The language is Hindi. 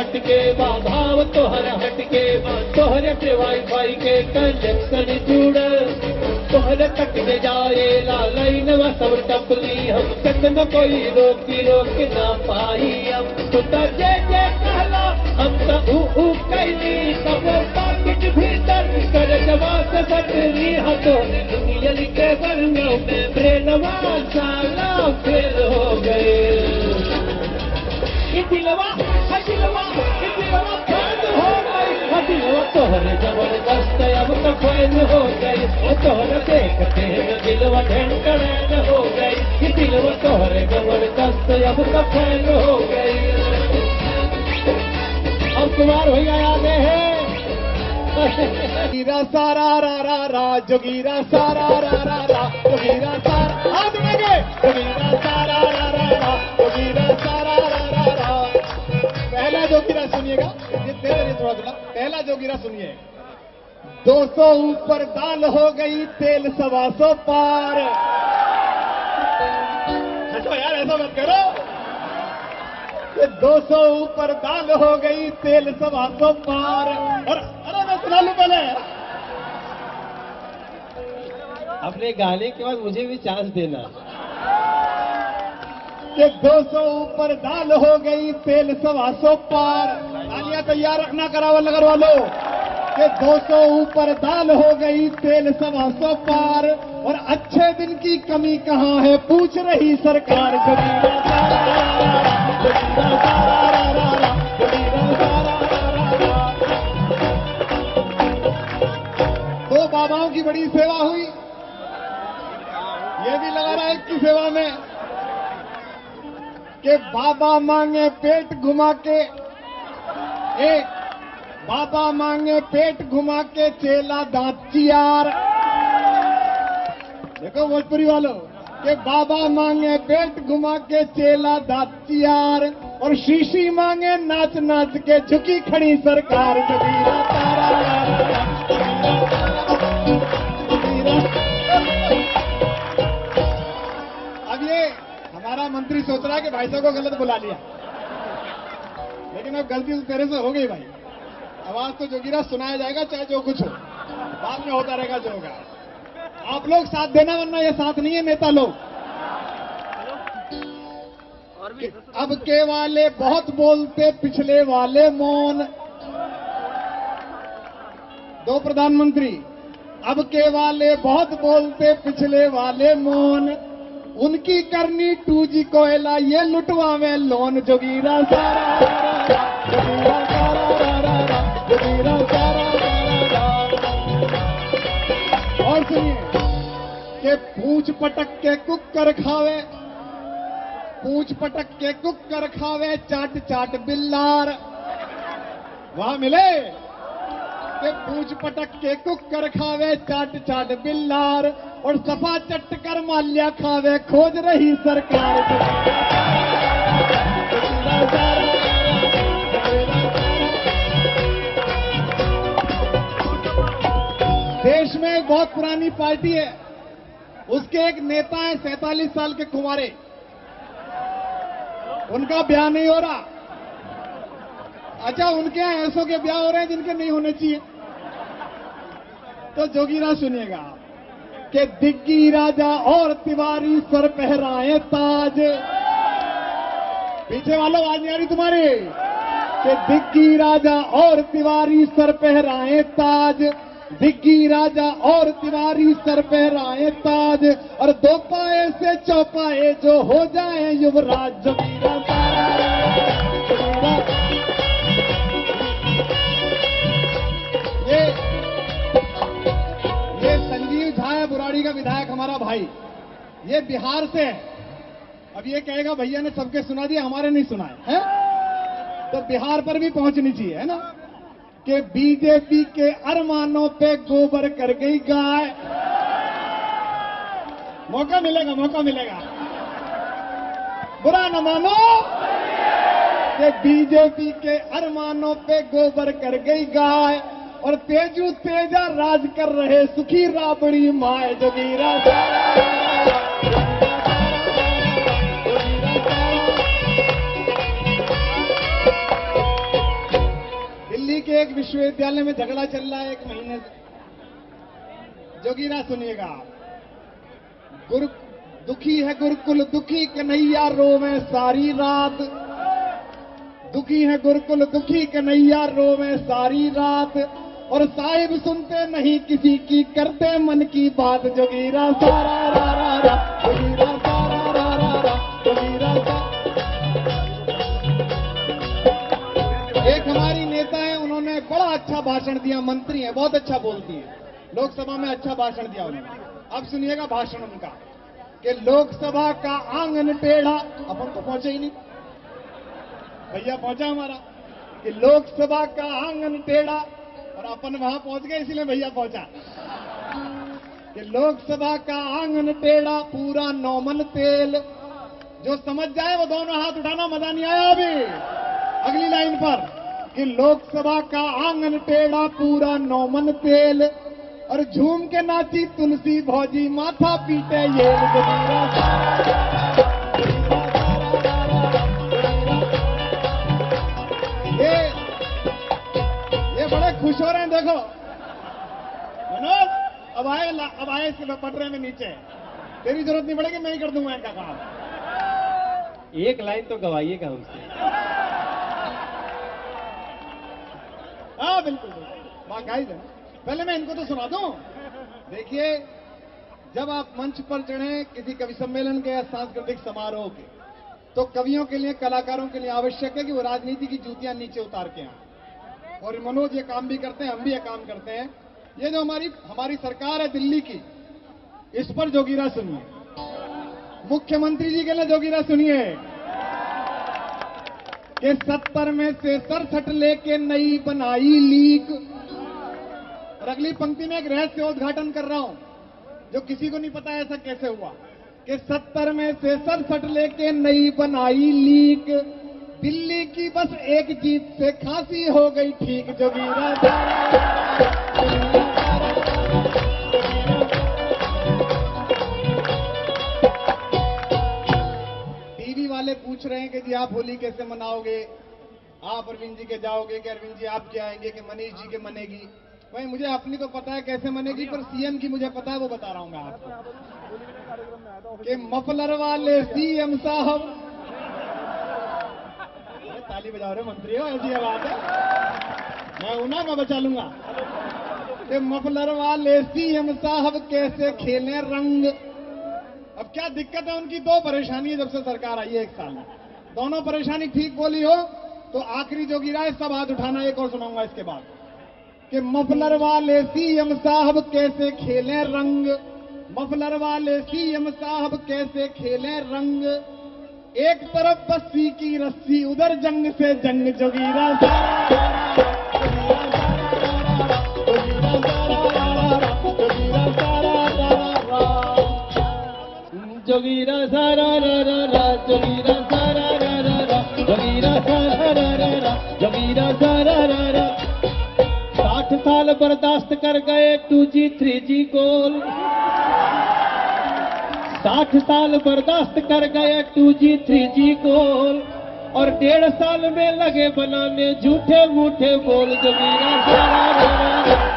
कटके बाधाव तोहर हटके तोहरे पे वाईफाई के कनेक्शन जुड़ तोहरे कटके जाए लाइन व सब टपली हम तक न कोई रोक ना पाई अब तो जे कहला हम तो कैली सब पाकिट भीतर कर जवा से सटरी हतो दुनिया के बरंगों में ब्रेनवा साला फेल हो गए दिलवा फैल हो गई दिलवा तोहरे जबरदस्त अब तो फैल हो गई तोहरे देखते दिलवा ढंकड़ैन हो गई दिलवा तोहरे जबरदस्त अब तो फैल हो गई। अब कुमार भैया आगे है जोगीरा सारा रा जोगीरा सारा रा जोगीरा सारा हाथ में गए जोगीरा सारा रा जोगीरा सारा रा। पहला जोगीरा सुनिएगा, ये तेरे थोड़ा थोड़ा पहला जोगीरा सुनिए। 200 ऊपर दाल हो गई तेल 125 पार। हटो यार ऐसा मत करो। 200 ऊपर दाल हो गई तेल 125 पार। और अरे मैं सुना लूं पहले। अपने गाने के बाद मुझे भी चांस देना। कि 200 ऊपर दाल हो गई तेल 125 पार। तालियां तैयार रखना करावल नगर वालों। कि 200 ऊपर दाल हो गई तेल 125 पार। और अच्छे दिन की कमी कहाँ है पूछ रही सरकार। दो बाबाओं की बड़ी सेवा हुई, ये भी लगा रहा है की सेवा में कि बाबा मांगे पेट घुमा के एक बाबा मांगे पेट घुमा के चेला दांत चियार। देखो भोजपुरी वालों कि बाबा मांगे पेट घुमा के चेला दांत चियार। और शीशी मांगे नाच नाच के झुकी खड़ी सरकार। अब ये हमारा मंत्री सोच रहा है कि भाई साहब को गलत बुला लिया, लेकिन अब गलती तो तेरे से हो गई भाई। आवाज तो जोगीरा सुनाया जाएगा चाहे जो कुछ हो, बाद में होता रहेगा जो होगा। आप लोग साथ देना वरना ये साथ नहीं है नेता लोग। अब के वाले बहुत बोलते पिछले वाले मौन। दो प्रधानमंत्री अब के वाले बहुत बोलते पिछले वाले मौन। उनकी करनी 2G कोयला ये लुटवा में लोन। जोगीरा सारा जोगीरा सारा जोगीरा सारा। और सुनिए कि पूंछ पटक के कुकर खावे पूंछ पटक के कुकर खावे चाट चाट बिल्लार। वहां मिले कि पूंछ पटक के कुकर खावे चाट चाट बिल्लार। और सफा चट कर माल्या खावे खोज रही सरकार। देश में एक बहुत पुरानी पार्टी है, उसके एक नेता है 47 साल के कुंवारे। उनका ब्याह नहीं हो रहा। अच्छा, उनके यहाँ ऐसों के ब्याह हो रहे हैं जिनके नहीं होने चाहिए। तो जोगीरा सुनिएगा कि दिग्गी राजा और तिवारी सर पहराए ताज। पीछे वालों आवाज नहीं आ रही तुम्हारी। कि दिग्गी राजा और तिवारी सर पहराए ताज। दिग्गी राजा और तिवारी सर पहराए ताज। और 2 पाए से चौपाए जो हो जाए युवराज। जोगीरा ये संजीव झा है, बुराड़ी का विधायक हमारा भाई। ये बिहार से है। अब ये कहेगा भैया ने सबके सुना दिया, हमारे नहीं सुनाए है। तो बिहार पर भी पहुंचनी चाहिए, है ना। कि बीजेपी के अरमानों पे गोबर कर गई गाय। मौका मिलेगा, मौका मिलेगा, बुरा न मानो। कि बीजेपी के अरमानों पे गोबर कर गई गाय। और तेजू तेजा राज कर रहे सुखी राबड़ी माए। जोगीरा एक विश्वविद्यालय में झगड़ा चल रहा है 1 महीने से। जोगीरा सुनिएगा आप। दुखी है गुरुकुल दुखी कन्हैया रोवे सारी रात। दुखी है गुरुकुल दुखी कन्हैया रोवे सारी रात। और साहिब सुनते नहीं किसी की करते मन की बात। जोगीरा सारा रा रा रा, जोगीरा सारा रा रा रा, जोगीरा एक हमारी नेता है, उन्होंने बड़ा अच्छा भाषण दिया। मंत्री है, बहुत अच्छा बोलती है, लोकसभा में अच्छा भाषण दिया उन्होंने। अब सुनिएगा भाषण उनका कि लोकसभा का आंगन टेढ़ा। अपन तो पहुंचे ही नहीं, भैया पहुंचा हमारा कि लोकसभा का आंगन टेढ़ा, और अपन वहां पहुंच गए इसलिए भैया पहुंचा कि लोकसभा का आंगन टेढ़ा पूरा नौमन तेल। जो समझ जाए वो दोनों हाथ उठाना, मजा नहीं आया अभी। अगली लाइन पर कि लोकसभा का आंगन टेढ़ा पूरा नौमन तेल। और झूम के नाची तुलसी भौजी माथा पीटे ये। ये बड़े खुश हो रहे हैं, देखो मनोज अब आए इसके पटरे में नीचे। तेरी जरूरत नहीं पड़ेगी, मैं ही कर दूंगा इनका काम। एक लाइन तो गवाइएगा हमसे। हाँ बिल्कुल बात गाइस है। पहले मैं इनको तो सुना दूं। देखिए, जब आप मंच पर चढ़े किसी कवि सम्मेलन के या सांस्कृतिक समारोह के, तो कवियों के लिए, कलाकारों के लिए आवश्यक है कि वो राजनीति की जूतियां नीचे उतार के आए। और मनोज ये काम भी करते हैं, हम भी ये काम करते हैं। ये जो हमारी सरकार है दिल्ली की, इस पर जोगीरा सुनिए। मुख्यमंत्री जी के लिए जोगीरा सुनिए कि 70 में से 67 लेके नई बनाई लीक। और अगली पंक्ति में एक रहस्य उद्घाटन कर रहा हूं जो किसी को नहीं पता ऐसा कैसे हुआ कि 70 में से 67 लेके नई बनाई लीक। दिल्ली की बस एक जीत से खांसी हो गई ठीक। जोगीरा टीवी वाले पूछ रहे हैं कि जी आप होली कैसे मनाओगे, आप अरविंद जी के जाओगे कि अरविंद जी आपके आएंगे कि मनीष जी के मनेगी। भाई मुझे अपनी तो पता है कैसे मनेगी, पर सीएम की मुझे पता है, वो बता रहा हूं मैं आपको कि मफलर वाले सीएम साहब। ताली बजा रहे मंत्री हो, ऐसी आवाज है। मैं हूं ना, मैं बचा लूंगा। कि मफलर वाले सीएम साहब कैसे खेले रंग। अब क्या दिक्कत है उनकी? 2 परेशानी है जब से सरकार आई है 1 साल में। दोनों परेशानी ठीक बोली हो तो आखिरी जोगीरा है, सब हाथ उठाना। एक और सुनाऊंगा इसके बाद कि मफलर वाले सीएम साहब कैसे खेले रंग। मफलर वाले सीएम साहब कैसे खेले रंग। एक तरफ बस्ती की रस्सी, उधर जंग से जंग। जोगीरा जोगीरा सारा रा रा रा, जोगीरा सारा रा रा रा, जोगीरा सारा रा रा रा, जोगीरा सारा रा रा। 60 साल बर्दाश्त कर गए 2G 3G गोल। 60 साल बर्दाश्त कर गए 2G 3G गोल। और 1.5 साल में लगे बनाने झूठे मूठे बोल। जोगीरा सारा रा रा रा।